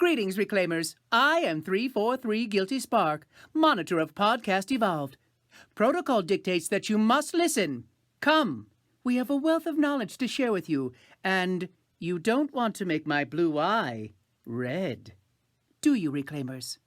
Greetings, Reclaimers. I am 343 Guilty Spark, monitor of Podcast Evolved. Protocol dictates that you must listen. Come, we have a wealth of knowledge to share with you, and you don't want to make my blue eye red. Do you, Reclaimers?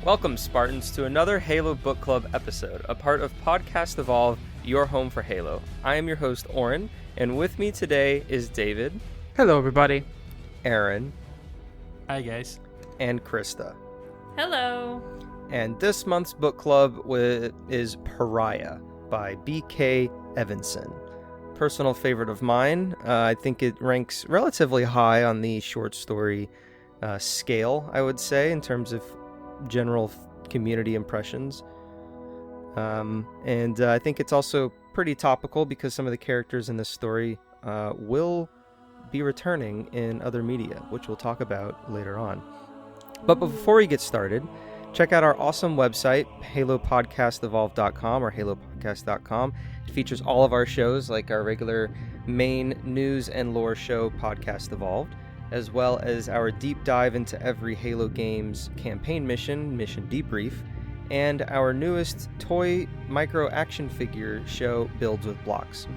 Welcome, Spartans, to another Halo Book Club episode, a part of Podcast Evolve, your home for Halo. I am your host, Oren, and with me today is David. Hello, everybody. Aaron. Hi, guys. And Krista. Hello. And this month's book club is Pariah by B.K. Evenson. Personal favorite of mine. I think it ranks relatively high on the short story scale, I would say, in terms of general community impressions. And I think it's also pretty topical because some of the characters in this story will be returning in other media, which we'll talk about later on. But before we get started, check out our awesome website, halopodcastevolve.com or halopodcast.com. It features all of our shows, like our regular main news and lore show, Podcast Evolved, as well as our deep dive into every Halo game's campaign mission debrief, and our newest toy micro action figure show, Builds with Blocks.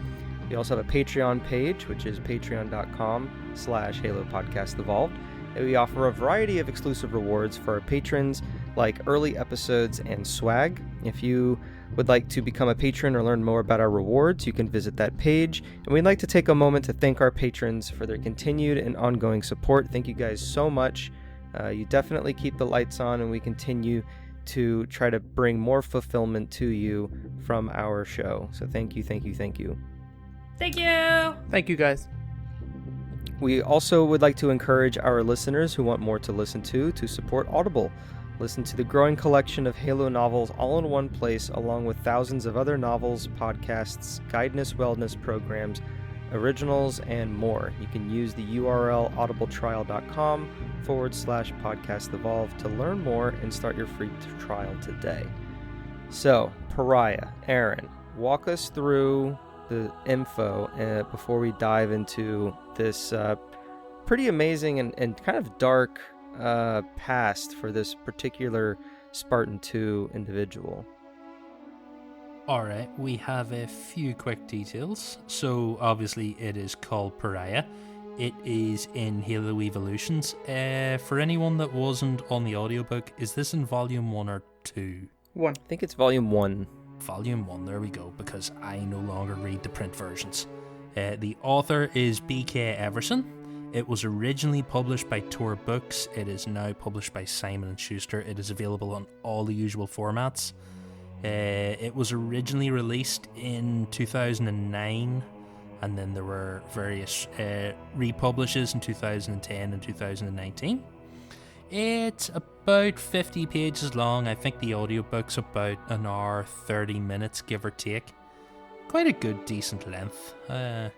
We also have a Patreon page, which is patreon.com/HaloPodcastEvolved, and we offer a variety of exclusive rewards for our patrons, like early episodes and swag. If you would like to become a patron or learn more about our rewards, you can visit that page. And we'd like to take a moment to thank our patrons for their continued and ongoing support. Thank you guys so much. You definitely keep the lights on, and we continue to try to bring more fulfillment to you from our show. So thank you, thank you, thank you. Thank you. Thank you, guys. We also would like to encourage our listeners who want more to listen to support Audible. Listen to the growing collection of Halo novels all in one place, along with thousands of other novels, podcasts, guidance wellness programs, originals, and more. You can use the URL audibletrial.com/podcastevolve to learn more and start your free trial today. So, Pariah, Aaron, walk us through the info before we dive into this pretty amazing and kind of dark past for this particular Spartan-II individual. Alright, we have a few quick details. So, obviously, it is called Pariah. It is in Halo Evolutions. For anyone that wasn't on the audiobook, is this in Volume 1 or 2? 1. I think it's Volume 1. Volume 1, there we go, because I no longer read the print versions. The author is B.K. Everson. It was originally published by Tor Books. It is now published by Simon & Schuster. It is available on all the usual formats. It was originally released in 2009, and then there were various republishes in 2010 and 2019. It's about 50 pages long. I think the audiobook's about an hour, 30 minutes, give or take. Quite a good, decent length. I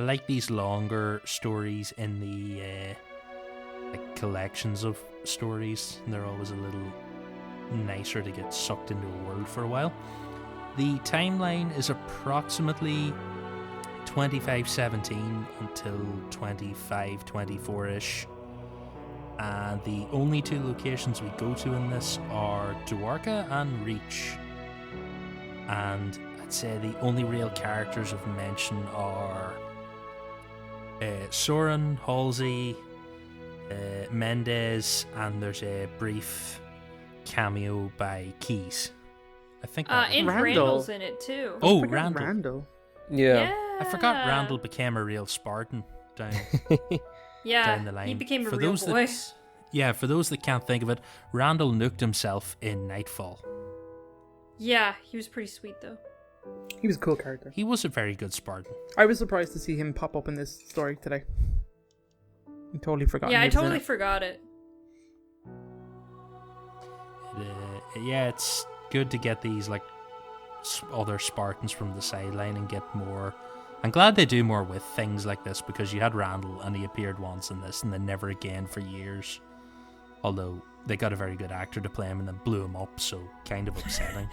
like these longer stories in the like collections of stories. They're always a little nicer to get sucked into a world for a while. The timeline is approximately 2517 until 2524-ish. And the only two locations we go to in this are Dwarka and Reach. And I'd say the only real characters of mention are Soren, Halsey, Mendez, and there's a brief cameo by Keys. I think and Randall. Randall's in it too. Oh, Forgot Randall. Randall. Yeah. Yeah. I forgot Randall became a real Spartan down Yeah, the line. he became a For real those boy. for those that can't think of it, Randall nuked himself in Nightfall. Yeah, he was pretty sweet though. He was a cool character. He was a very good Spartan. I was surprised to see him pop up in this story today. I totally forgot. Yeah, he I was in totally it. forgot it. It's good to get these like other Spartans from the sideline and get more. I'm glad they do more with things like this, because you had Randall and he appeared once in this and then never again for years. Although they got a very good actor to play him and then blew him up, so kind of upsetting.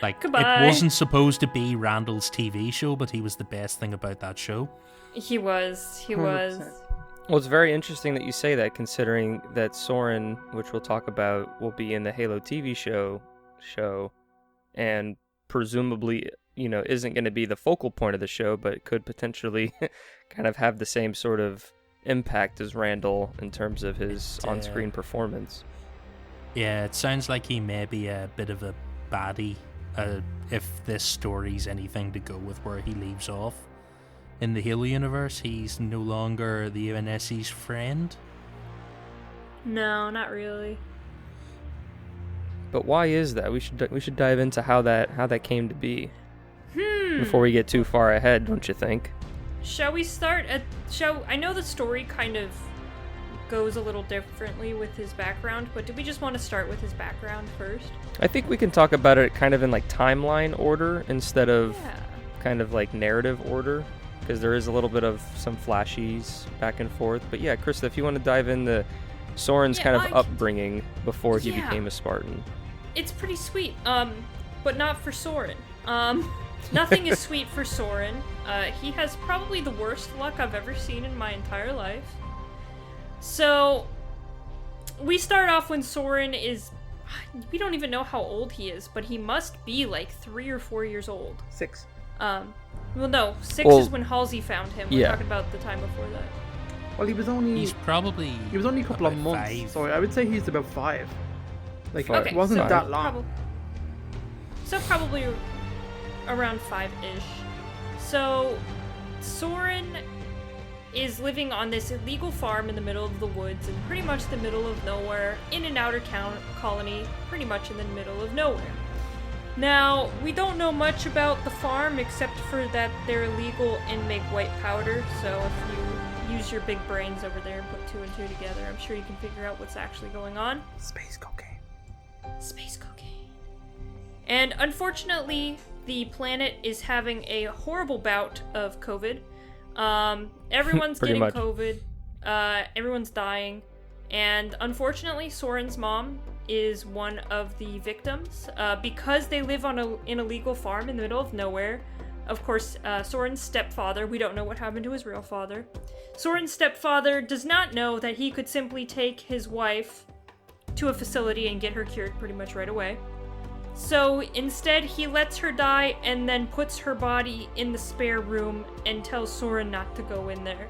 Like, Goodbye. it wasn't supposed to be Randall's TV show, but he was the best thing about that show. He was. 100%. Well, it's very interesting that you say that, considering that Soren, which we'll talk about, will be in the Halo TV show, and presumably, isn't going to be the focal point of the show, but could potentially kind of have the same sort of impact as Randall in terms of his on-screen performance. Yeah, it sounds like he may be a bit of a baddie if this story's anything to go with where he leaves off. In the Halo universe, he's no longer the UNSC's friend. No, not really. But why is that? We should dive into how that came to be before we get too far ahead, don't you think? Shall we start at... I know the story kind of goes a little differently with his background, but do we just want to start with his background first? I think we can talk about it kind of in like timeline order instead of Yeah. kind of like narrative order, because there is a little bit of some flashies back and forth. But yeah, Krista, if you want to dive into Soren's kind of upbringing before he became a Spartan. It's pretty sweet, but not for Soren. Nothing is sweet for Soren. He has probably the worst luck I've ever seen in my entire life. So, we start off when Soren is... We don't even know how old he is, but he must be like 3 or 4 years old. 6. Well, no, 6 is when Halsey found him. We're talking about the time before that. Well, he was only He's probably... a couple of about months, 5. so I would say he's about 5. Like, Okay, it wasn't so that long. Probably around 5-ish. So, Soren is living on this illegal farm in the middle of the woods, in pretty much the middle of nowhere, in an outer colony, pretty much in the middle of nowhere. Now, we don't know much about the farm except for that they're illegal and make white powder, so if you use your big brains over there and put 2 and 2 together, I'm sure you can figure out what's actually going on. Space cocaine. Space cocaine. And unfortunately, the planet is having a horrible bout of COVID. Everyone's Pretty getting much. COVID. Everyone's dying. And unfortunately, Soren's mom is one of the victims. Because they live on an illegal farm in the middle of nowhere. Of course, Soren's stepfather, we don't know what happened to his real father. Soren's stepfather does not know that he could simply take his wife to a facility and get her cured pretty much right away. So instead, he lets her die and then puts her body in the spare room and tells Soren not to go in there.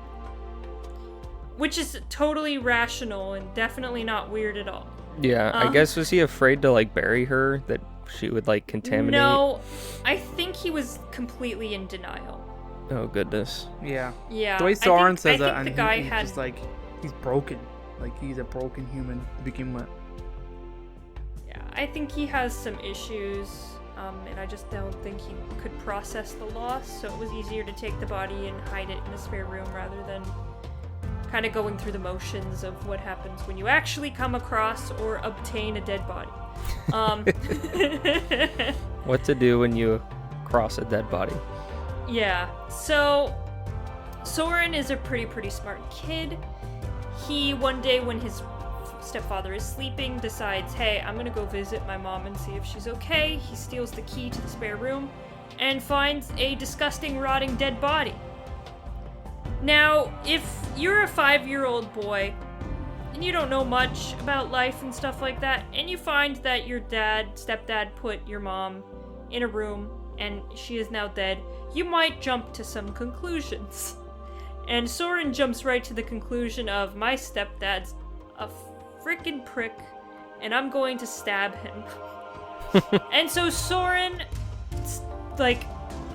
Which is totally rational and definitely not weird at all. Yeah, I guess, was he afraid to like bury her, that she would like contaminate? No, I think he was completely in denial. Oh goodness. Yeah. Yeah. The way Soren I says think it, and the guy he's had... just like, he's broken. Like, he's a broken human to begin with. Yeah, I think he has some issues, and I just don't think he could process the loss, so it was easier to take the body and hide it in a spare room rather than kind of going through the motions of what happens when you actually come across or obtain a dead body. What to do when you cross a dead body? Yeah, so Soren is a pretty smart kid. He, one day when his stepfather is sleeping, decides, hey, I'm gonna go visit my mom and see if she's okay. He steals the key to the spare room and finds a disgusting, rotting dead body. Now, if you're a 5-year-old boy and you don't know much about life and stuff like that, and you find that your stepdad put your mom in a room and she is now dead, you might jump to some conclusions. And Soren jumps right to the conclusion of, my stepdad's a frickin' prick, and I'm going to stab him. And so Soren, like,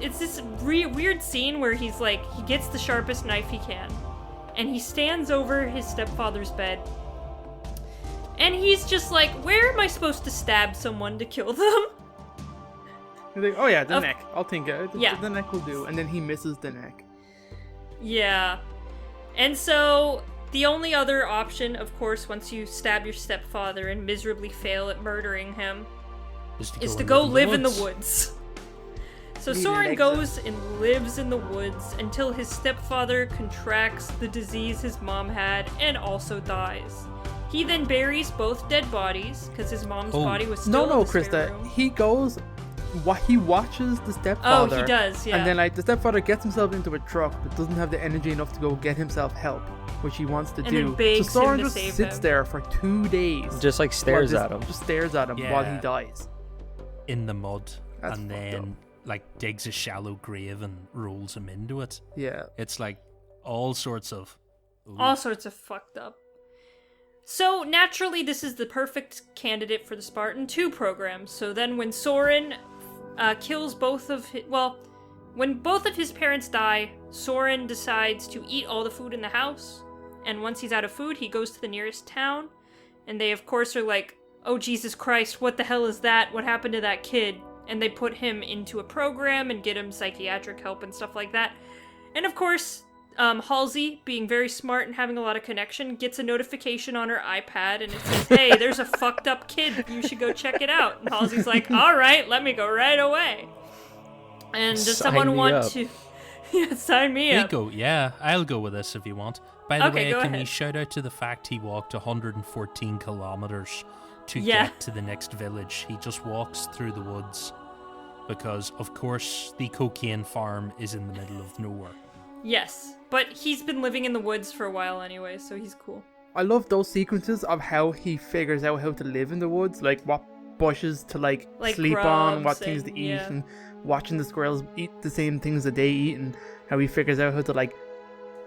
it's this weird scene where he's like, he gets the sharpest knife he can, and he stands over his stepfather's bed, and he's just like, where am I supposed to stab someone to kill them? He's like, oh yeah, the neck. I'll think it. Yeah. The neck will do. And then he misses the neck. Yeah. And so, the only other option, of course, once you stab your stepfather and miserably fail at murdering him, is to go live in the woods. So Soren goes and lives in the woods until his stepfather contracts the disease his mom had and also dies. He then buries both dead bodies, because his mom's body was still in the spare Krista. room. He goes... He watches the stepfather. Oh, he does, yeah. And then, like, the stepfather gets himself into a truck, but doesn't have the energy enough to go get himself help, which he wants to And do. then begs so Soren him to just save sits him. there for 2 days. Just like stares at him. Just stares at him while he Yeah. dies. In the mud. That's and fucked then, like, digs a shallow grave and rolls him into it. Yeah. It's like all sorts of... All sorts of fucked up. So, naturally, this is the perfect candidate for the Spartan-II program. So then when Soren kills both of his... Well, when both of his parents die, Soren decides to eat all the food in the house. And once he's out of food, he goes to the nearest town. And they, of course, are like, oh, Jesus Christ, what the hell is that? What happened to that kid? And they put him into a program and get him psychiatric help and stuff like that. And, of course... Halsey, being very smart and having a lot of connection, gets a notification on her iPad and it says, hey, there's a fucked up kid, you should go check it out. And Halsey's like, alright, let me go right away. And does Sign someone me want up. to... Yeah, sign me up. I'll go with this if you want. By the Okay, way, go can you ahead. shout out to the fact he walked 114 kilometers to Yeah. get to the next village? He just walks through the woods because, of course, the cocaine farm is in the middle of nowhere. Yes, but he's been living in the woods for a while anyway, so he's cool. I love those sequences of how he figures out how to live in the woods, like what bushes to like sleep on, what grubs things to and- eat, yeah. and watching the squirrels eat the same things that they eat, and how he figures out how to like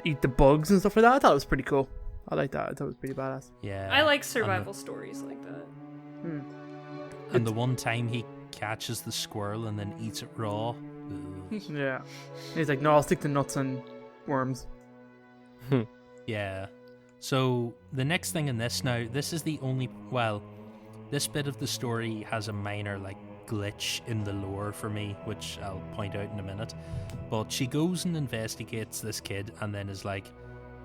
eat the bugs and stuff like that. I thought it was pretty cool. I like that. I thought it was pretty badass. Yeah. I like survival stories like that. And the one time he catches the squirrel and then eats it raw. ugh. Yeah. He's like, no, I'll stick to nuts and worms. Yeah. So the next thing in this now, this is the only, well, this bit of the story has a minor like glitch in the lore for me, which I'll point out in a minute. But she goes and investigates this kid and then is like,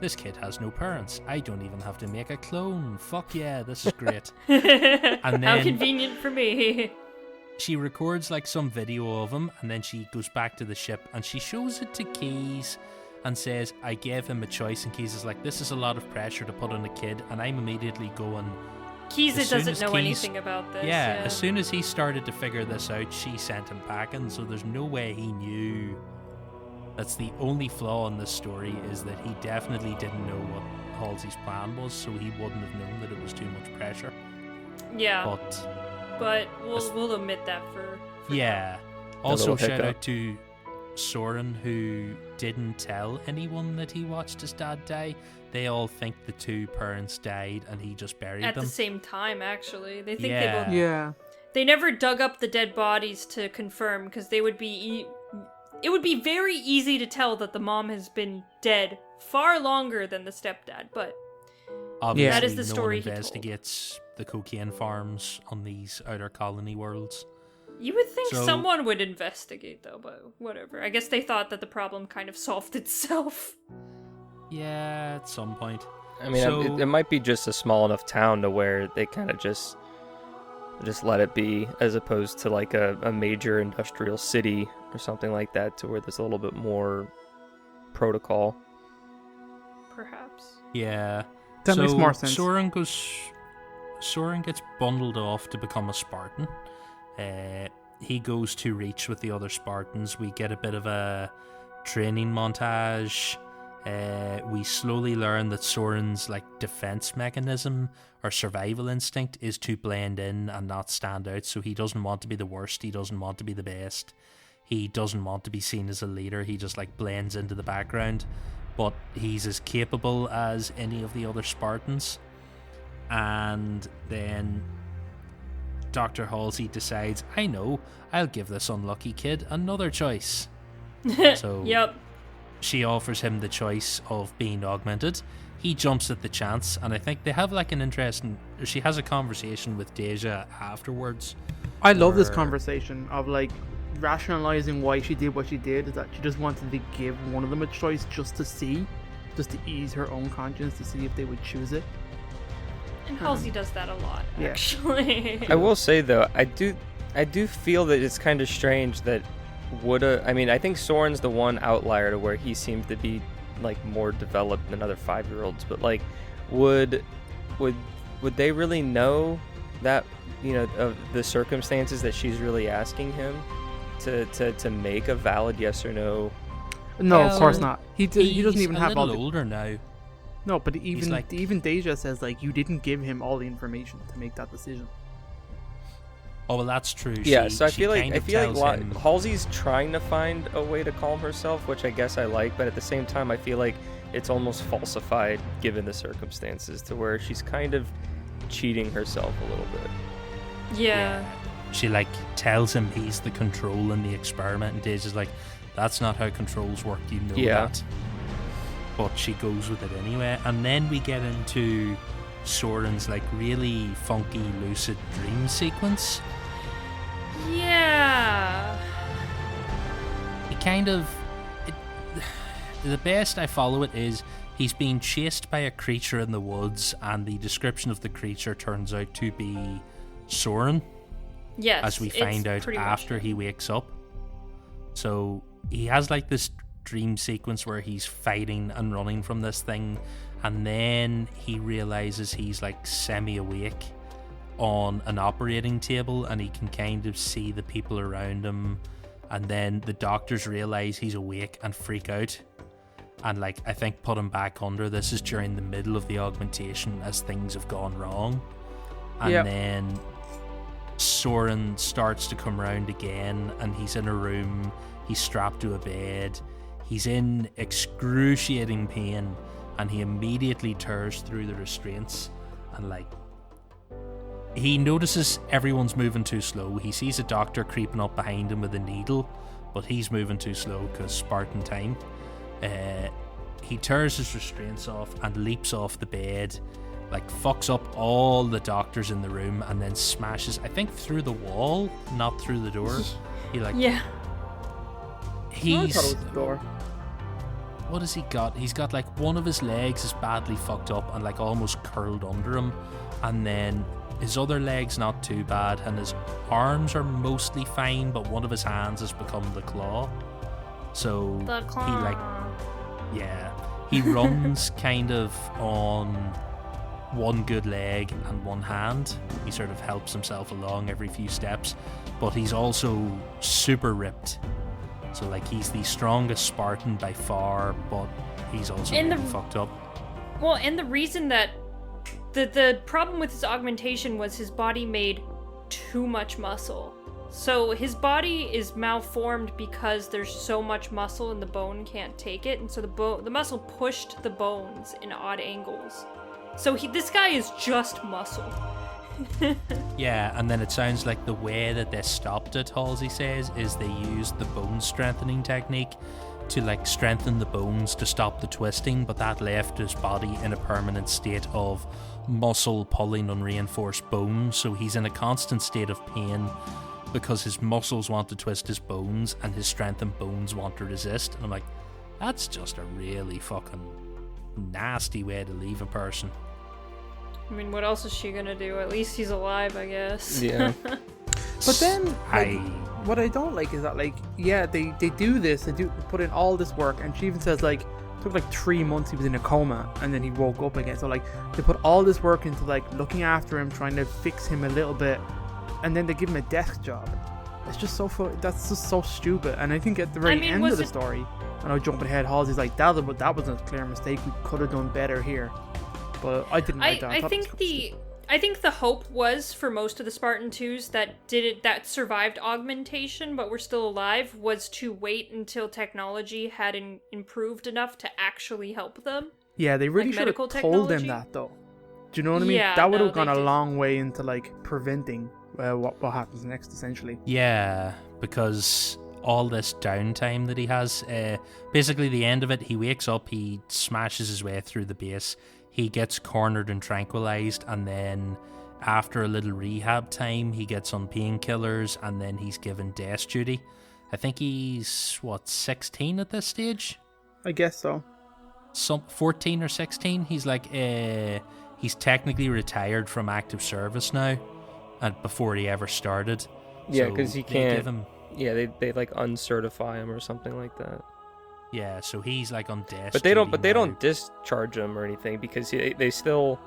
this kid has no parents. I don't even have to make a clone. Fuck yeah, this is great. And How then convenient for me. she records like some video of him and then she goes back to the ship and she shows it to Keys and says, I gave him a choice, and Keys is like, this is a lot of pressure to put on a kid, and I'm immediately going, Keeza As soon doesn't as know Keys- anything about this. yeah, as soon as he started to figure this out, she sent him packing, so there's no way he knew. That's the only flaw in this story, is that he definitely didn't know what Halsey's plan was, so he wouldn't have known that it was too much pressure. Yeah, But but we'll admit that for yeah. Also, little shout hiccup. out to Soren, who didn't tell anyone that he watched his dad die. They all think the two parents died and he just buried at them. the same time. Actually, they think Yeah. they both. Yeah. They never dug up the dead bodies to confirm because they would be. It would be very easy to tell that the mom has been dead far longer than the stepdad, but Obviously, That is the no story one he told. investigates the cocaine farms on these outer colony worlds. you would think So- someone would investigate, though. But whatever. I guess they thought that the problem kind of solved itself. Yeah, at some point. I mean, So- it might be just a small enough town to where they kind of just let it be, as opposed to like a major industrial city or something like that, to where there's a little bit more protocol. Perhaps. Yeah. That makes more sense. Soren gets bundled off to become a Spartan. He goes to reach with the other Spartans. We get a bit of a training montage. We slowly learn that Soren's like defense mechanism or survival instinct is to blend in and not stand out. So he doesn't want to be the worst. He doesn't want to be the best. He doesn't want to be seen as a leader. He just like blends into the background. But he's as capable as any of the other Spartans. And then Dr. Halsey decides, I know, I'll give this unlucky kid another choice. So Yep. she offers him the choice of being augmented. He jumps at the chance, and I think they have like an interesting. She has a conversation with Deja afterwards. I love this where- conversation of like rationalizing why she did what she did. Is that she just wanted to give one of them a choice just to see, just to ease her own conscience to see if they would choose it. And Halsey does that a lot, Yeah. actually. I will say though, I do feel that it's kind of strange that I mean, I think Soren's the one outlier to where he seems to be like more developed than other 5-year-olds, but like would they really know that, you know, of the circumstances that she's really asking him to make a valid yes or no? No, of Well, course not. He doesn't He's even a have all little the... older now. No, but even like- even Deja says like you didn't give him all the information to make that decision. Oh well, that's true. Yeah, She- so I she feel like kind of tells him- Halsey's trying to find a way to calm herself, which I guess I like, but at the same time I feel like it's almost falsified given the circumstances, to where she's kind of cheating herself a little bit. Yeah. She like tells him he's the control in the experiment, and Deja's like, "That's not how controls work. You know Yeah. that." But she goes with it anyway, and then we get into Soren's like really funky lucid dream sequence. Yeah. It kind of the best I follow it is he's being chased by a creature in the woods, and the description of the creature turns out to be Soren, Yes. as we it's find out pretty much after it. he wakes up. So he has like this dream sequence where he's fighting and running from this thing, and then he realizes he's like semi-awake on an operating table, and he can kind of see the people around him, and then the doctors realize he's awake and freak out and like I think put him back under. This is during the middle of the augmentation as things have gone wrong, and Yep. then Soren starts to come around again, and he's in a room, he's strapped to a bed, he's in excruciating pain, and he immediately tears through the restraints, and like he notices everyone's moving too slow. He sees a doctor creeping up behind him with a needle, but he's moving too slow because Spartan time. He tears his restraints off and leaps off the bed, like fucks up all the doctors in the room, and then smashes, I think, through the wall, not through the door. He like Yeah. I he's thought it was the door. what has he got? He's got like one of his legs is badly fucked up and like almost curled under him, and then his other leg's not too bad, and his arms are mostly fine, but one of his hands has become the claw. So The claw. he like, yeah, he runs kind of on one good leg and one hand. He sort of helps himself along every few steps, but he's also super ripped. So like he's the strongest Spartan by far, but he's also And really the- fucked up. Well, and the reason that the problem with his augmentation was his body made too much muscle. So his body is malformed because there's so much muscle and the bone can't take it, and so the muscle pushed the bones in odd angles. So this guy is just muscle. Yeah, and then it sounds like the way that they stopped it, Halsey says, is they used the bone strengthening technique to like strengthen the bones to stop the twisting, but that left his body in a permanent state of muscle pulling on reinforced bone, so he's in a constant state of pain because his muscles want to twist his bones and his strengthened bones want to resist. And I'm like, that's just a really fucking nasty way to leave a person. I mean, what else is she gonna do? At least he's alive, I guess. Yeah. But then, like, I what I don't like is that, like, yeah, they do this, they put in all this work, and she even says, like, it took like 3 months he was in a coma, and then he woke up again. So, like, they put all this work into, like, looking after him, trying to fix him a little bit, and then they give him a desk job. It's just that's just so stupid. And I think at the very mean, end was of the it- story, and I'm jumping ahead, Halsey's like, that was a clear mistake, we could have done better here. But I didn't like that. I thought it was think I think the hope was for most of the Spartan-IIs that survived augmentation but were still alive was to wait until technology had improved enough to actually help them. Yeah, they really like should have medical told them technology? that, though. Do you know what I mean? Yeah, That would no, have gone they a did. long way into like preventing what happens next, essentially. Yeah, because all this downtime that he has. Basically, the end of it, he wakes up, he smashes his way through the base, he gets cornered and tranquilized, and then after a little rehab time, he gets on painkillers, and then he's given desk duty. I think he's, 16 at this stage? I guess so. 14 or 16. He's like, he's technically retired from active service now, and before he ever started. Yeah, So because he they can't. give him, They like uncertify him or something like that. yeah, so he's like on desk. But they don't. duty But they now. don't discharge him or anything because they still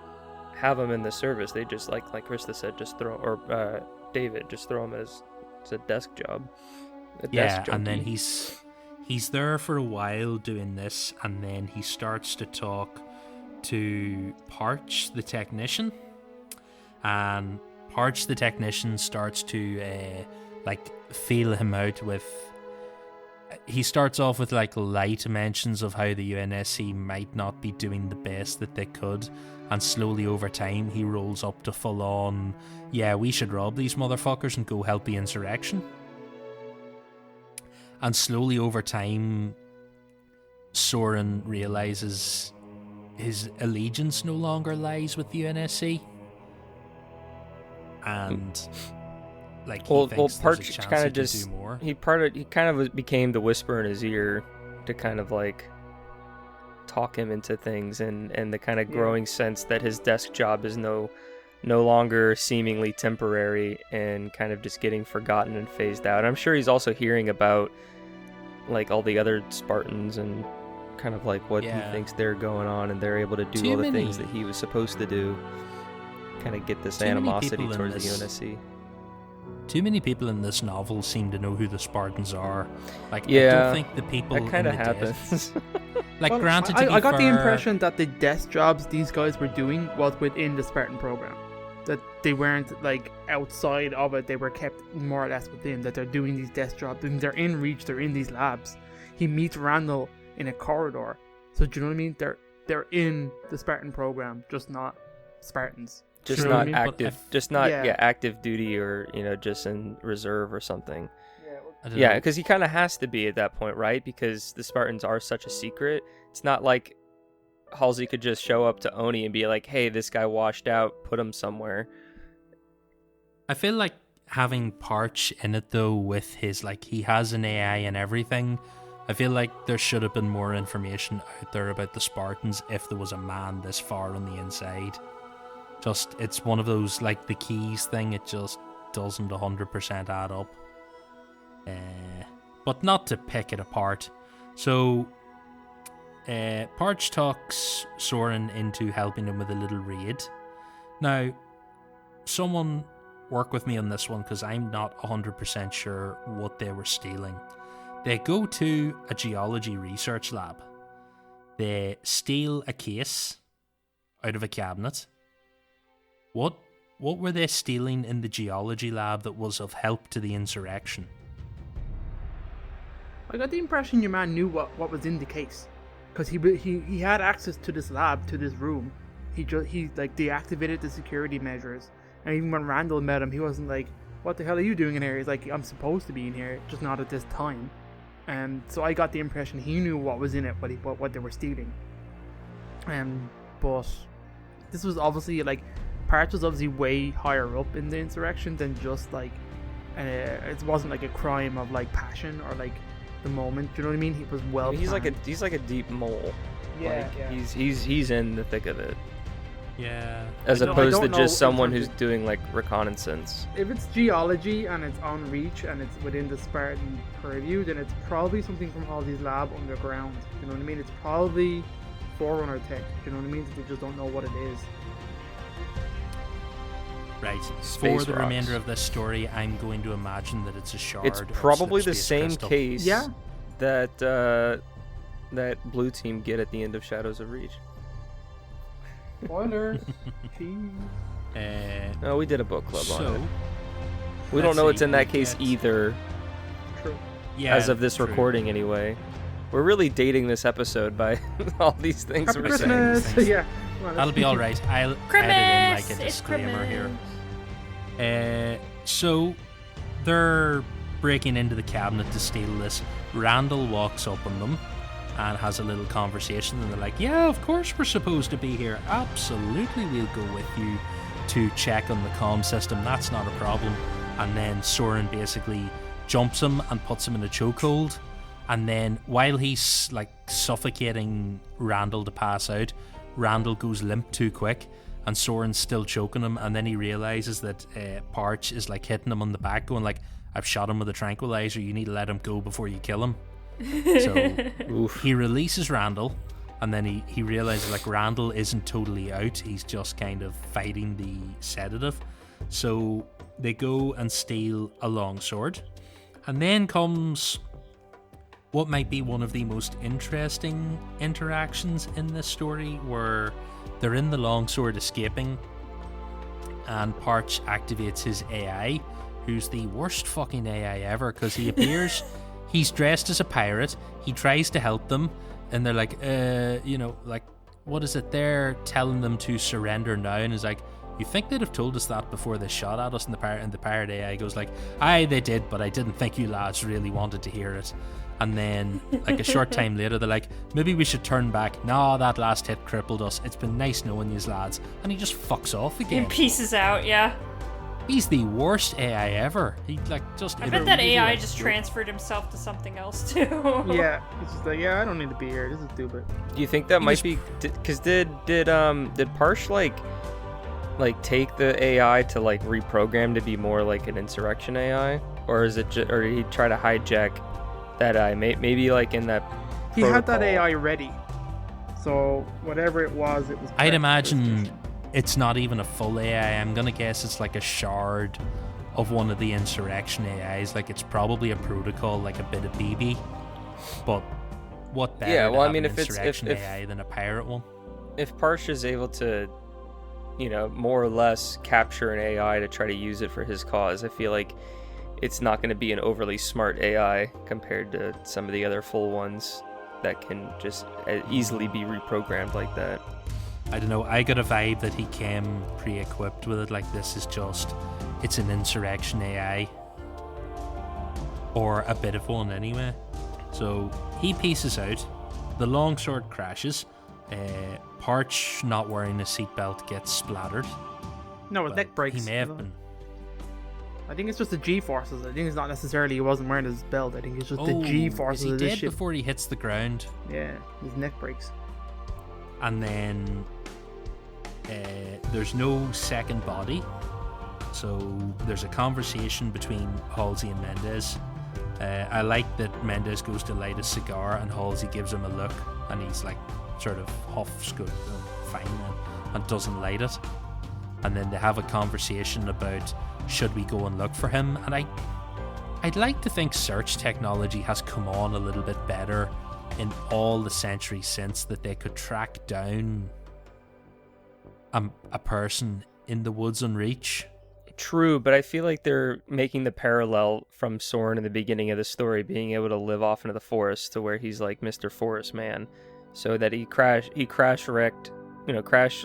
have him in the service. They just like Krista said, just throw or David just throw him as it's a desk job. Yeah, and then he's there for a while doing this, and then he starts to talk to Parch, the technician, and Parch, the technician, starts to feel him out with. He starts off with like light mentions of how the UNSC might not be doing the best that they could, and slowly over time he rolls up to full on, yeah, we should rob these motherfuckers and go help the insurrection. And slowly over time, Soren realizes his allegiance no longer lies with the UNSC. And like he thinks there's a chance kind he of can just do more. he kind of became the whisper in his ear to kind of like talk him into things, and the kind of growing sense that his desk job is no longer seemingly temporary and kind of just getting forgotten and phased out. I'm sure he's also hearing about like all the other Spartans and kind of like what he thinks they're going on, and they're able to do all the things that he was supposed to do. Kind of get this animosity towards the UNSC. Too many people in this novel seem to know who the Spartans are. Like, I Yeah, don't think the people that kind of in the happens. like, Well, granted, I got the impression that the desk jobs these guys were doing was within the Spartan program. That they weren't like outside of it, they were kept more or less within. That they're doing these desk jobs, and they're in reach, they're in these labs. He meets Randall in a corridor. So do you know what I mean? They're in the Spartan program, just not Spartans. Just You know what not I mean? active, But just not Yeah. active duty, or just in reserve or something. I don't Yeah, know. because he kind of has to be at that point, right? Because the Spartans are such a secret. It's not like Halsey could just show up to Oni and be like, "Hey, this guy washed out. Put him somewhere." I feel like having Parch in it though, with his like he has an AI and everything. I feel like there should have been more information out there about the Spartans if there was a man this far on the inside. Just, it's one of those, like the keys thing, it just doesn't 100% add up. But not to pick it apart. So, Parch talks Soren into helping him with a little raid. Now, someone work with me on this one, because I'm not 100% sure what they were stealing. They go to a geology research lab. They steal a case out of a cabinet. What were they stealing in the geology lab that was of help to the insurrection? I got the impression your man knew what was in the case, because he had access to this lab, to this room. He like deactivated the security measures, and even when Randall met him, he wasn't like, "What the hell are you doing in here?" He's like, "I'm supposed to be in here, just not at this time." And so I got the impression he knew what was in it, what they were stealing. But this was obviously like, Parch was obviously way higher up in the insurrection than just like, it wasn't like a crime of like passion or like the moment. Do you know what I mean? He was well. He's like planned. a deep mole. Yeah, like, yeah. He's in the thick of it, Yeah. as I don't opposed to know just in someone terms who's of- doing like reconnaissance. If it's geology and it's on reach and it's within the Spartan purview, then it's probably something from Halsey's lab underground. You know what I mean? It's probably Forerunner tech. You know what I mean? They just don't know what it is. Right. Space For the rocks. remainder of this story, I'm going to imagine that it's a shard. It's or probably the space same crystal. case Yeah. that that blue team get at the end of Shadows of Reach. Spoiler. Jeez. Oh, we did a book club on So, it. We don't let's know see, it's in that we case get- either, True. yeah, as of this true. recording anyway. We're really dating this episode by all these things Happy we're saying. Christmas. things. Yeah. Come on, That'll be all right. I'll Christmas! edit in like a It's disclaimer Christmas. here. So they're breaking into the cabinet to steal this. Randall walks up on them and has a little conversation, and they're like, yeah, of course we're supposed to be here. Absolutely, we'll go with you to check on the comm system. That's not a problem. And then Soren basically jumps him and puts him in a chokehold. And then while he's like suffocating Randall to pass out, Randall goes limp too quick, and Soren's still choking him. And then he realizes that Parch is like hitting him on the back, going like, I've shot him with a tranquilizer, you need to let him go before you kill him. So he releases Randall, and then he realizes like Randall isn't totally out, he's just kind of fighting the sedative. So they go and steal a longsword, and then comes what might be one of the most interesting interactions in this story, where they're in the longsword escaping, and Parch activates his AI, who's the worst fucking AI ever, because he appears, he's dressed as a pirate, he tries to help them, and they're like, like, what is it? They're telling them to surrender now, and he's like, you think they'd have told us that before they shot at us? And the pirate AI goes like, aye, they did, but I didn't think you lads really wanted to hear it. And then, like a short time later, they're like, maybe we should turn back. No, that last hit crippled us. It's been nice knowing yous lads. And he just fucks off again. And pieces out, yeah. He's the worst AI ever. He like just. I bet that AI just transferred himself to something else too. Yeah, it's just like, yeah, I don't need to be here. This is stupid. Do you think that might be because did Parsh like take the AI to like reprogram to be more like an insurrection AI, or is it or did he try to hijack that AI? Maybe like in that he had that AI ready, so whatever it was I'd imagine it's not even a full AI. I'm gonna guess it's like a shard of one of the insurrection AIs. Like it's probably a protocol, like a bit of BB. But what better to have an insurrection AI than a pirate one? If Parsh is able to, more or less capture an AI to try to use it for his cause, I feel like it's not going to be an overly smart AI compared to some of the other full ones that can just easily be reprogrammed like that. I don't know, I got a vibe that he came pre-equipped with it, like this is just, it's an insurrection AI. Or a bit of one anyway. So he pieces out, the longsword crashes, Parch, not wearing a seatbelt, gets splattered. No, his neck breaks. He may have been. I think it's just the G-forces. I think it's not necessarily he wasn't wearing his belt. I think it's just the G-forces is of he this dead ship. Before he hits the ground? Yeah, his neck breaks. And then there's no second body. So there's a conversation between Halsey and Mendez. I like that Mendez goes to light a cigar and Halsey gives him a look, and he's like sort of huffs, good, fine, and doesn't light it. And then they have a conversation about should we go and look for him. And I'd like to think search technology has come on a little bit better in all the centuries since, that they could track down a person in the woods on Reach. True, but I feel like they're making the parallel from Soren in the beginning of the story, being able to live off into the forest, to where he's like Mr. Forest Man, so that he crash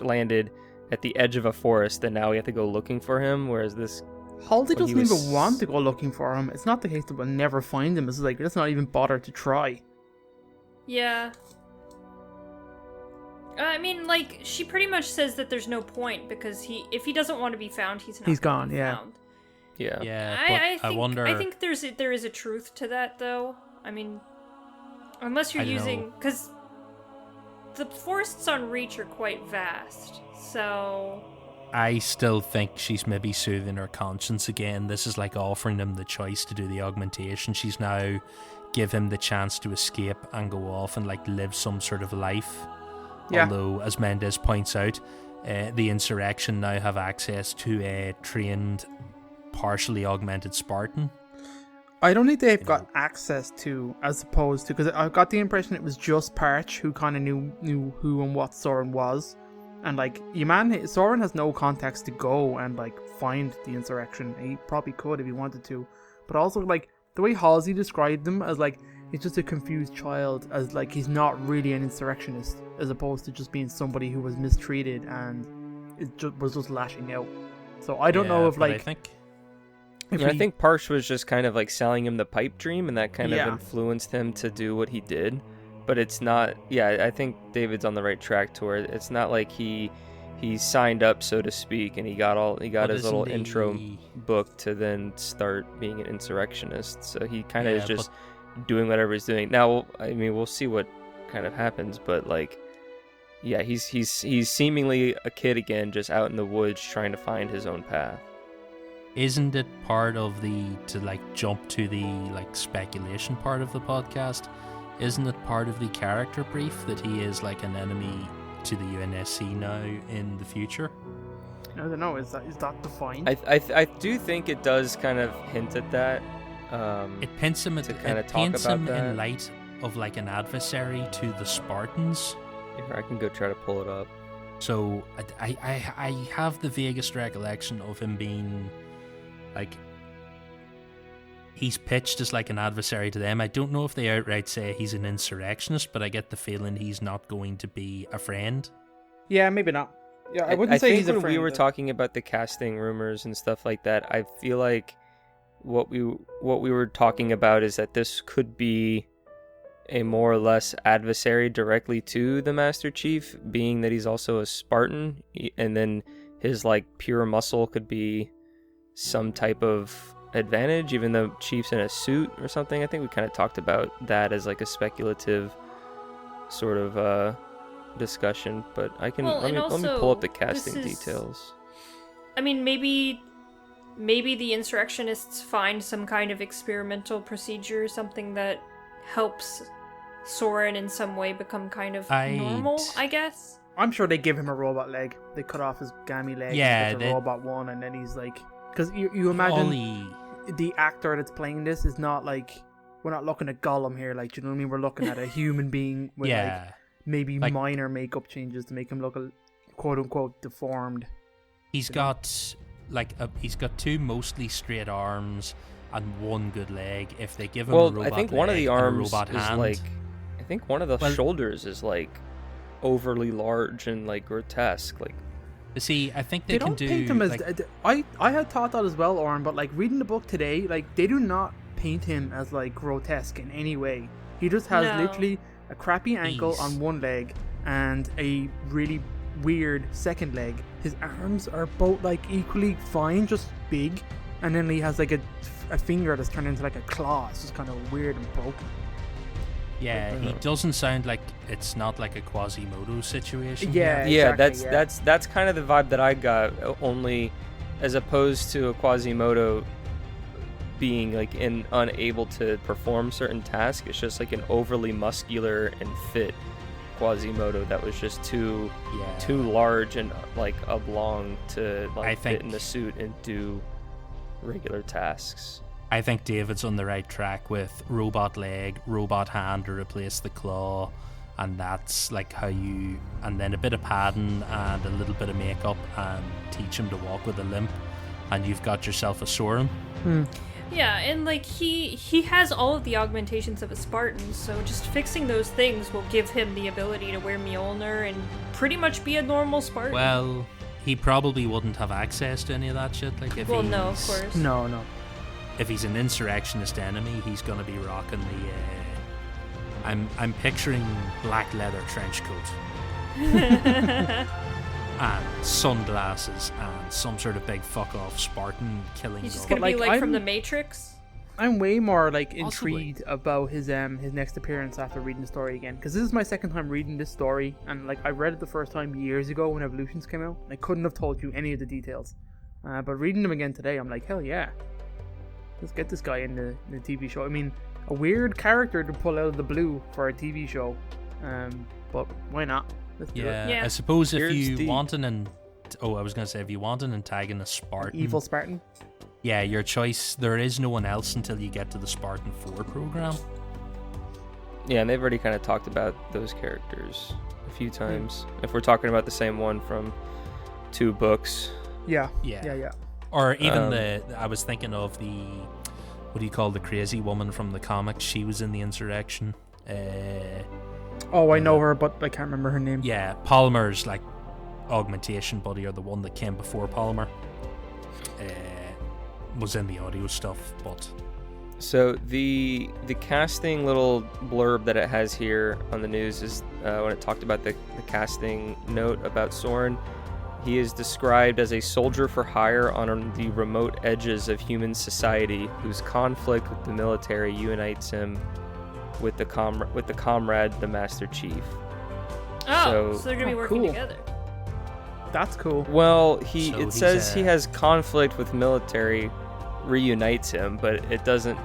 landed at the edge of a forest, and now we have to go looking for him. Whereas this Halsey doesn't even want to go looking for him. It's not the case that we'll never find him. It's like, let's not even bother to try. Yeah. I mean, like, she pretty much says that there's no point, because if he doesn't want to be found, he's gone. Found. Yeah. Yeah. I wonder. I think there is a truth to that, though. I mean, unless you're using, because the forests on Reach are quite vast, so. I still think she's maybe soothing her conscience again. This is like offering him the choice to do the augmentation. She's now give him the chance to escape and go off and like live some sort of life. Yeah. Although, as Mendez points out, the insurrection now have access to a trained, partially augmented Spartan. I don't think they've got access to, as opposed to, because I got the impression it was just Parch who kind of knew who and what Soren was. And like, Soren has no context to go and like find the insurrection. He probably could if he wanted to, but also like the way Halsey described him as like he's just a confused child, as like he's not really an insurrectionist, as opposed to just being somebody who was mistreated and was just lashing out. So I don't know if like I think Parsh was just kind of like selling him the pipe dream, and that kind of Yeah. influenced him to do what he did. But it's not. Yeah, I think David's on the right track to where it's not like he signed up, so to speak, and he got his little intro book to then start being an insurrectionist. So he kind of is just doing whatever he's doing. Now, I mean, we'll see what kind of happens, but like, yeah, he's seemingly a kid again, just out in the woods trying to find his own path. Isn't it part of to like jump to the like speculation part of the podcast? Isn't it part of the character brief that he is like an enemy to the UNSC now in the future? I don't know. Is that defined? I do think it does kind of hint at that. It paints him that. in light of like an adversary to the Spartans. Here, I can go try to pull it up. So I have the vaguest recollection of him being like, he's pitched as like an adversary to them. I don't know if they outright say he's an insurrectionist, but I get the feeling he's not going to be a friend. Yeah, maybe not. Yeah, I wouldn't say think he's a when friend. we were talking about the casting rumors and stuff like that, I feel like what we were talking about is that this could be a more or less adversary directly to the Master Chief, being that he's also a Spartan, and then his like pure muscle could be some type of advantage, even though Chief's in a suit or something. I think we kind of talked about that as like a speculative sort of discussion, but I can let me pull up the casting details. I mean, maybe the insurrectionists find some kind of experimental procedure, something that helps Soren in some way become kind of normal, I guess. I'm sure they give him a robot leg. They cut off his gammy leg. Yeah, and robot one, and then he's like, because you imagine the actor that's playing this is not like, we're not looking at Gollum here, like, you know what I mean? We're looking at a human being with like maybe like, minor makeup changes to make him look a quote unquote deformed. He's got he's got two mostly straight arms and one good leg. If they give him a robot I think leg one of the arms and a robot is hand, like, I think one of the shoulders is like overly large and like grotesque. Like, see, I think they can don't do. Paint him as like, I had thought that as well, Oren. But like reading the book today, like they do not paint him as like grotesque in any way. He just has literally a crappy ankle on one leg and a really weird second leg. His arms are both like equally fine, just big, and then he has like a finger that's turned into like a claw. It's just kind of weird and broken. Yeah, he doesn't sound like it's not like a Quasimodo situation. Yeah, exactly, that's kind of the vibe that I got. Only as opposed to a Quasimodo being like unable to perform certain tasks, it's just like an overly muscular and fit Quasimodo that was just too large and like oblong to like fit in the suit and do regular tasks. I think David's on the right track with robot leg, robot hand to replace the claw, and that's like how you, and then a bit of padding and a little bit of makeup and teach him to walk with a limp, and you've got yourself a Soren. Yeah, and like he has all of the augmentations of a Spartan, so just fixing those things will give him the ability to wear Mjolnir and pretty much be a normal Spartan. Well, he probably wouldn't have access to any of that shit. Like if no, of course. No. If he's an insurrectionist enemy, he's gonna be rocking the. I'm picturing black leather trench coat. And sunglasses and some sort of big fuck off Spartan killing. He's just gun. gonna be like from the Matrix. I'm way more like Possibly. intrigued about his next appearance after reading the story again, because this is my second time reading this story, and like I read it the first time years ago when Evolutions came out. I couldn't have told you any of the details, but reading them again today, I'm like, hell yeah, let's get this guy in the TV show. I mean, a weird character to pull out of the blue for a TV show, but why not? Let's do it. Yeah. I suppose if Here's you the- want I was gonna say if you want an antagonist Spartan, Evil Spartan. yeah, your choice. There is no one else until you get to the Spartan-IV program. Yeah, and they've already kind of talked about those characters a few times. If we're talking about the same one from 2 books. Yeah. Yeah. Or even I was thinking of the, what do you call the crazy woman from the comics? She was in the insurrection. Oh, I know her, but I can't remember her name. Yeah, Palmer's like augmentation buddy, or the one that came before Palmer. was in the audio stuff, but So the casting little blurb that it has here on the news is when it talked about the casting note about Soren. He is described as a soldier for hire on the remote edges of human society, whose conflict with the military unites him with the comrade, the Master Chief. Oh, so they're gonna be working cool. together. That's cool. Well, So it says he has conflict with military reunites him, but it doesn't.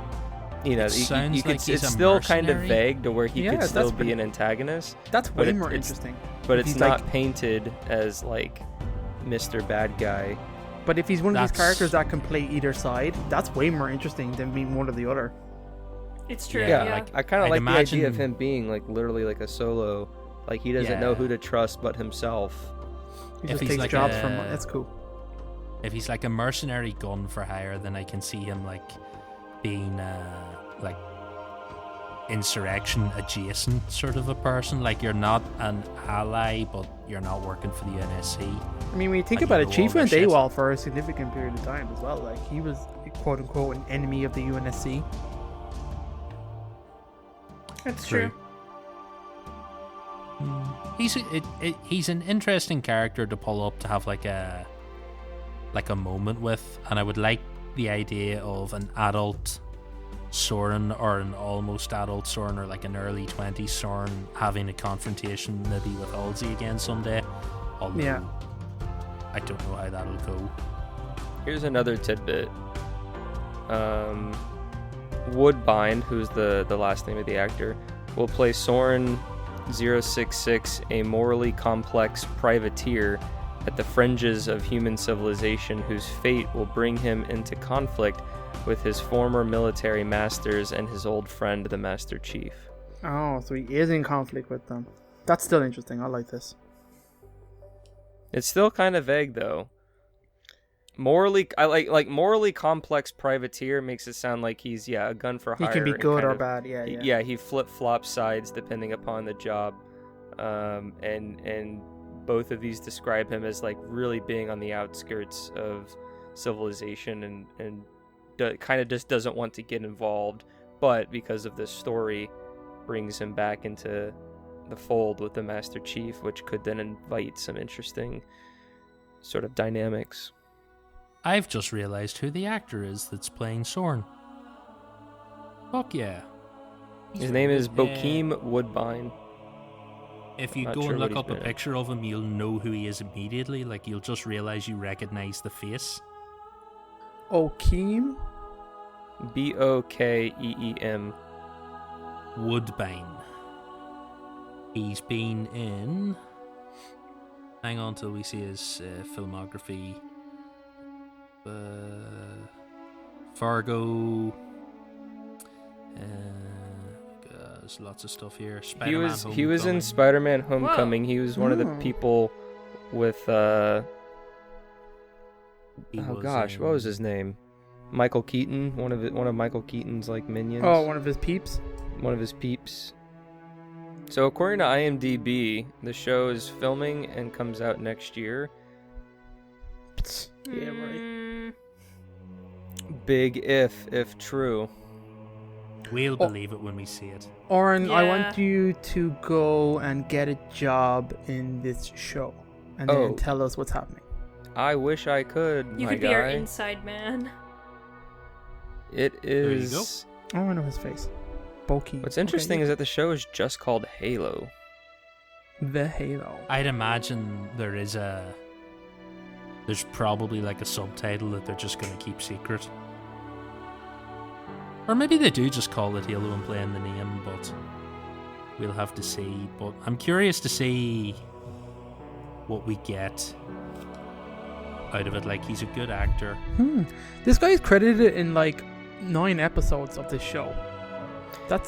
You know, It sounds you could, like he's it's a still kind of mercenary. vague to where he Yeah, could that's still be pretty- an antagonist, That's but way more it's- interesting. but If it's he's not like- painted as like Mr. Bad Guy. But if he's one of these That's- characters that can play either side, that's way more interesting than being one or the other. It's true. Yeah, Yeah. like I kind of I'd like the idea of imagine- him being like literally like a solo, like he doesn't know Yeah. who to trust but himself. He If just he's takes like jobs a- from. That's cool. if he's like a mercenary gun for hire, then I can see him like being like insurrection adjacent sort of a person. Like you're not an ally, but you're not working for the NSC. I mean, when you think And about you it, know Chief all went their shit. AWOL for a significant period of time as well. Like he was quote unquote an enemy of the UNSC. That's true. He's an interesting character to pull up to have like a moment with, and I would like the idea of an adult Soren or an almost adult Soren or like an early 20s Soren having a confrontation maybe with Halsey again someday. Although Yeah. I don't know how that'll go. Here's another tidbit. Woodbine, who's the last name of the actor, will play Soren 066, a morally complex privateer at the fringes of human civilization whose fate will bring him into conflict with his former military masters and his old friend, the Master Chief. Oh, so he is in conflict with them. That's still interesting. I like this. It's still kind of vague though. Morally, I like morally complex privateer makes it sound like he's a gun for He hire. can be and good kind or of- bad. Yeah, yeah. Yeah, he flip-flops sides depending upon the job, and both of these describe him as like really being on the outskirts of civilization and kind of just doesn't want to get involved, but because of this story, brings him back into the fold with the Master Chief, which could then invite some interesting sort of dynamics. I've just realized who the actor is that's playing Soren. Fuck yeah. His name is Bokeem Woodbine. If you Not go sure and what look he's up a been in. picture of him, you'll know who he is immediately. Like, you'll just realize you recognize the face. Okeem? Bokeem. Woodbine. He's been in... Hang on till we see his filmography. Fargo... there's lots of stuff here. He Spider-Man was in Homecoming. Spider-Man Homecoming. He was one of the Oh. people with He oh was gosh, what in- was his name? Michael Keaton, one of Michael Keaton's like minions. Oh, one of his peeps. One of his peeps. So according to IMDb, the show is filming and comes out next year. Yeah, right. Mm, Big if true. We'll Oh. believe it when we see it. Oren, I Yeah. want you to go and get a job in this show, and then Oh. tell us what's happening. I wish I could, you my could be guy. our inside man. It you is. Oh, I know his face. Bokeem. What's interesting is that the show is just called Halo. the Halo. I'd imagine there's probably like a subtitle that they're just going to keep secret. Or maybe they do just call it Halo and play in the name, but we'll have to see. But I'm curious to see what we get out of it. Like, he's a good actor. This guy is credited in like 9 episodes of this show. That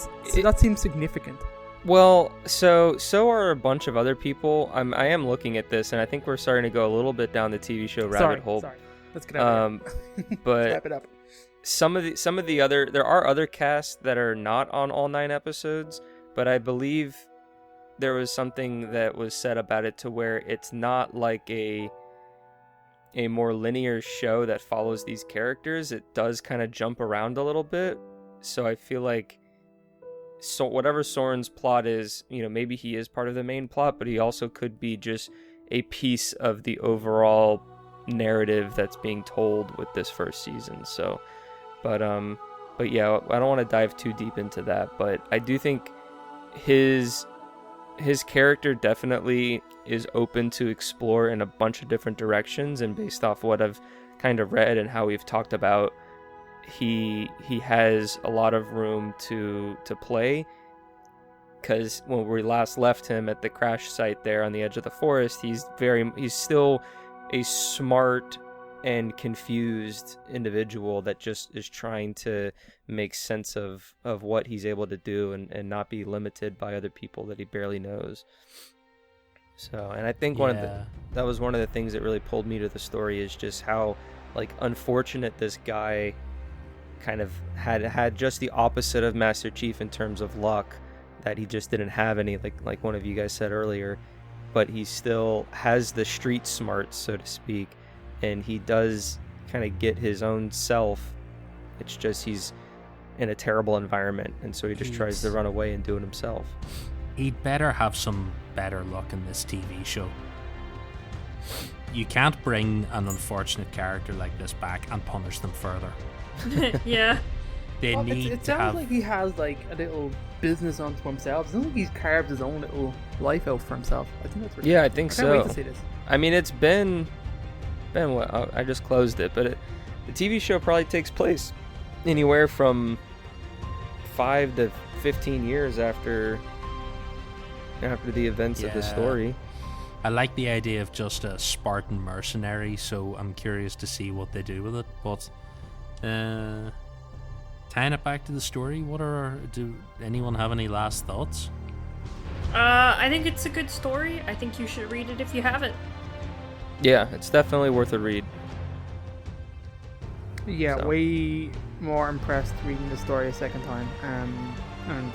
seems significant. Well, so are a bunch of other people. I am looking at this, and I think we're starting to go a little bit down the TV show rabbit hole. Sorry. Let's get out of here. But Wrap it up. some of the other there are other casts that are not on all 9 episodes, but I believe there was something that was said about it to where it's not like a more linear show that follows these characters, it does kind of jump around a little bit. So I feel like whatever Soren's plot is, maybe he is part of the main plot, but he also could be just a piece of the overall narrative that's being told with this first season. So, but yeah, I don't want to dive too deep into that, but I do think his character definitely is open to explore in a bunch of different directions, and based off what I've kind of read and how we've talked about, he has a lot of room to play, because when we last left him at the crash site there on the edge of the forest, he's still a smart and confused individual that just is trying to make sense of what he's able to do and not be limited by other people that he barely knows. So, and I think that was one of the things that really pulled me to the story, is just how unfortunate this guy kind of had just the opposite of Master Chief in terms of luck, that he just didn't have any, like one of you guys said earlier, but he still has the street smarts, so to speak, and he does kind of get his own self. It's just he's in a terrible environment, and so he just tries to run away and do it himself. He'd better have some better luck in this TV show. You can't bring an unfortunate character like this back and punish them further. Yeah. It sounds like he has a little business unto himself. It sounds like he's carved his own little life out for himself. I think that's really I think I so. can't wait to see this. I mean, it's been what, I just closed it, but the TV show probably takes place anywhere from 5 to 15 years after the events of the story. I like the idea of just a Spartan mercenary, so I'm curious to see what they do with it. But tying it back to the story, do anyone have any last thoughts? I think it's a good story. I think you should read it if you haven't. Yeah, it's definitely worth a read. Yeah, So. way more impressed reading the story a second time. And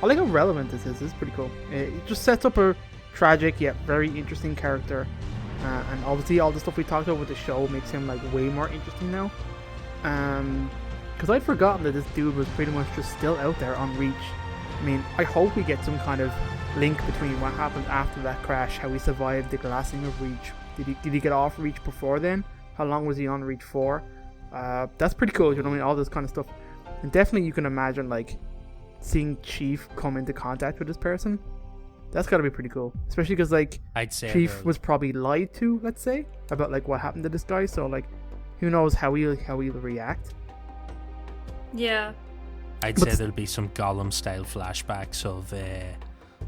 I like how relevant this is. It's pretty cool. It just sets up a tragic yet very interesting character. And obviously all the stuff we talked about with the show makes him way more interesting now. Because I'd forgotten that this dude was pretty much just still out there on Reach. I mean, I hope we get some kind of link between what happened after that crash, how he survived the glassing of Reach. Did he get off Reach before then? How long was he on Reach for? That's pretty cool, you know what I mean? All this kind of stuff. And definitely you can imagine seeing Chief come into contact with this person. That's gotta be pretty cool. Especially because I'd say Chief was probably lied to, let's say, about what happened to this guy. So who knows how he'll react. Yeah. I'd say there'll be some Gollum-style flashbacks of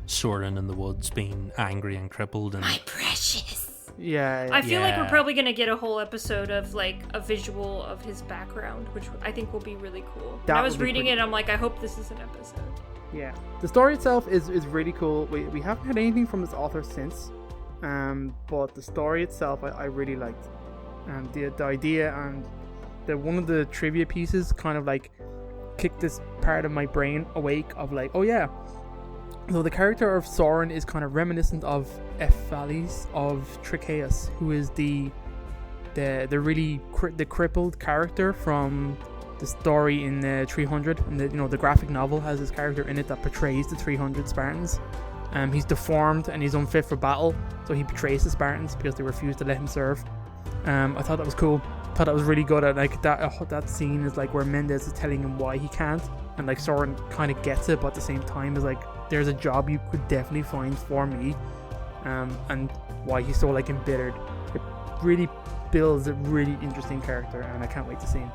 Soren in the woods being angry and crippled. And My precious. Yeah. I feel like we're Yeah. probably going to get a whole episode of a visual of his background, which I think will be really cool. When That I was would be reading pretty it, I'm like, I hope this is an episode. Yeah, the story itself is really cool. We haven't had anything from this author since, but the story itself I really liked, and the idea and one of the trivia pieces kind of kicked this part of my brain awake of oh yeah, so the character of Soren is kind of reminiscent of Ephalis of Trichaeus, who is the really the crippled character from the story in the 300, and the graphic novel has this character in it that portrays the 300 Spartans. He's deformed and he's unfit for battle, so he betrays the Spartans because they refuse to let him serve. I thought that was cool. I thought that was really good. At that scene is where Mendes is telling him why he can't, and Soren kind of gets it, but at the same time is there's a job you could definitely find for me, and why he's so embittered. It really builds a really interesting character, and I can't wait to see him.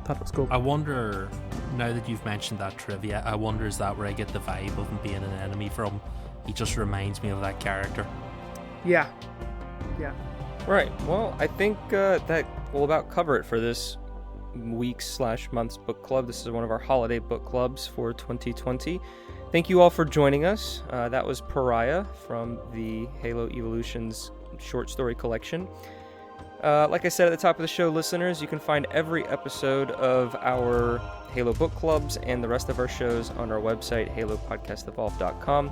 Thought it was cool. I wonder, now that you've mentioned that trivia, I wonder is that where I get the vibe of him being an enemy from? He just reminds me of that character. Yeah. Right. Well, I think that will about cover it for this week's/month's book club. This is one of our holiday book clubs for 2020. Thank you all for joining us. That was Pariah from the Halo Evolutions short story collection. Like I said at the top of the show, listeners, you can find every episode of our Halo book clubs and the rest of our shows on our website, halopodcastevolve.com.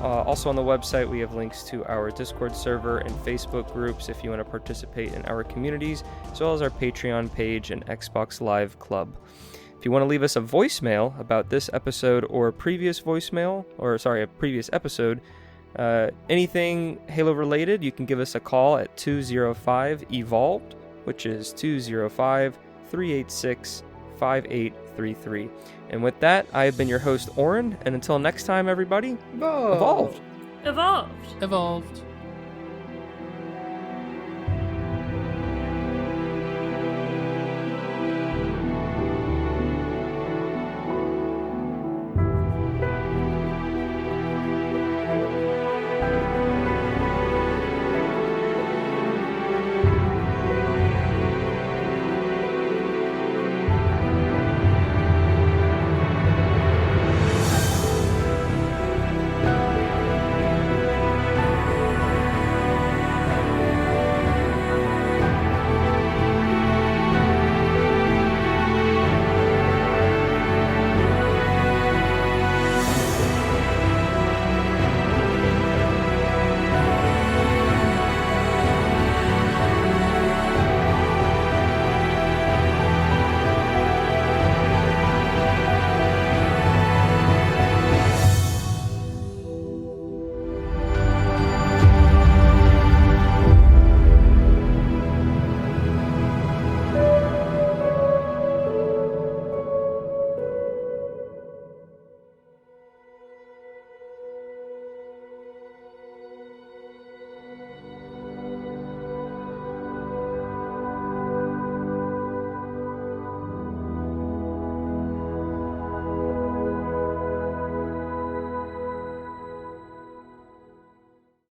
Also on the website, we have links to our Discord server and Facebook groups if you want to participate in our communities, as well as our Patreon page and Xbox Live Club. If you want to leave us a voicemail about this episode or a previous episode, anything Halo related, you can give us a call at 205-EVOLVED, which is 205-386-5833. And with that, I have been your host, Oren, and until next time, everybody, evolved! Evolved. Evolved.